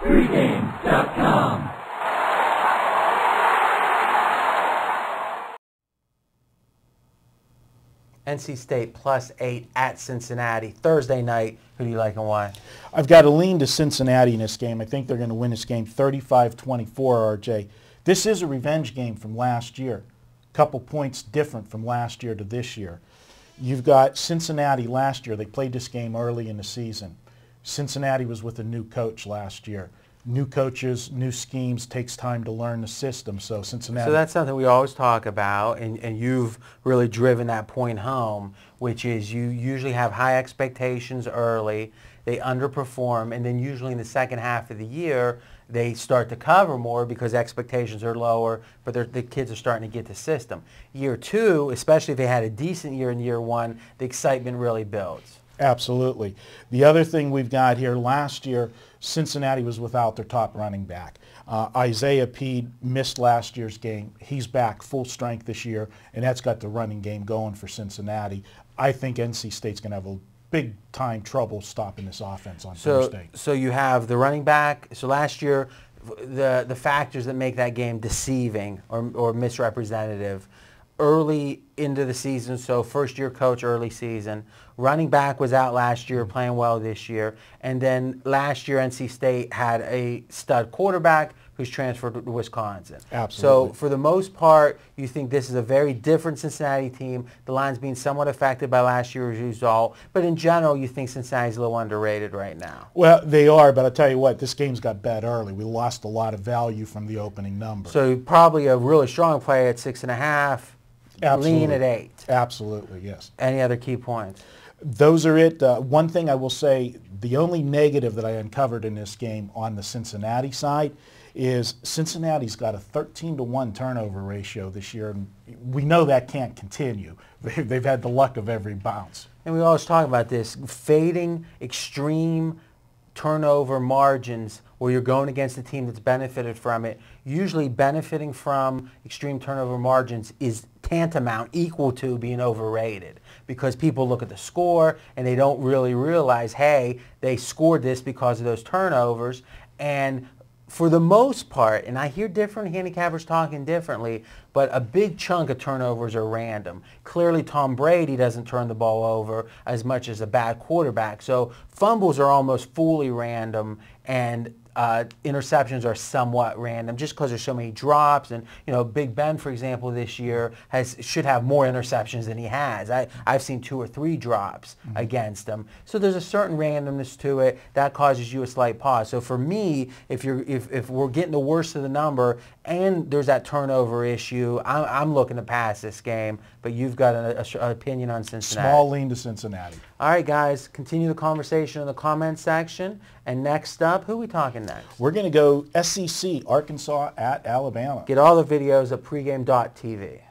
Pregame.com. NC State +8 at Cincinnati. Thursday night, who do you like and why? I've got to lean to Cincinnati in this game. I think they're going to win this game 35-24, RJ. This is a revenge game from last year. A couple points different from last year to this year. You've got Cincinnati last year. They played this game early in the season. Cincinnati was with a new coach last year. New coaches, new schemes, takes time to learn the system. So Cincinnati. So that's something we always talk about, and you've really driven that point home, which is you usually have high expectations early, they underperform, and then usually in the second half of the year, they start to cover more because expectations are lower, but the kids are starting to get the system. Year two, especially if they had a decent year in year one, the excitement really builds. Absolutely. The other thing we've got here, last year, Cincinnati was without their top running back. Isaiah Peed missed last year's game. He's back full strength this year, and that's got the running game going for Cincinnati. I think NC State's going to have a big-time trouble stopping this offense on Thursday. So you have the running back. So last year, the factors that make that game deceiving or misrepresentative, early into the season, so first-year coach, early season. Running back was out last year, playing well this year. And then last year, NC State had a stud quarterback who's transferred to Wisconsin. Absolutely. So for the most part, you think this is a very different Cincinnati team. The line's being somewhat affected by last year's result. But in general, you think Cincinnati's a little underrated right now. Well, they are, but I'll tell you what, this game's got bet early. We lost a lot of value from the opening number. So probably a really strong play at 6.5. Absolutely. Lean at 8. Absolutely, yes. Any other key points? Those are it. One thing I will say, the only negative that I uncovered in this game on the Cincinnati side is Cincinnati's got a 13-to-1 turnover ratio this year, and we know that can't continue. They've had the luck of every bounce. And we always talk about this, fading extreme turnover margins where you're going against a team that's benefited from it. Usually benefiting from extreme turnover margins is tantamount, equal to being overrated, because people look at the score and they don't really realize, hey, they scored this because of those turnovers. And for the most part, and I hear different handicappers talking differently, but a big chunk of turnovers are random. Clearly, Tom Brady doesn't turn the ball over as much as a bad quarterback. So fumbles are almost fully random, and interceptions are somewhat random just because there's so many drops. And, you know, Big Ben, for example, this year should have more interceptions than he has. I've seen 2 or 3 drops against him. So there's a certain randomness to it that causes you a slight pause. So for me, if we're getting the worst of the number and there's that turnover issue, I'm looking to pass this game. But you've got an opinion on Cincinnati. Small lean to Cincinnati. All right, guys, continue the conversation in the comments section. And next up, who are we talking next? We're going to go SEC, Arkansas at Alabama. Get all the videos at pregame.tv.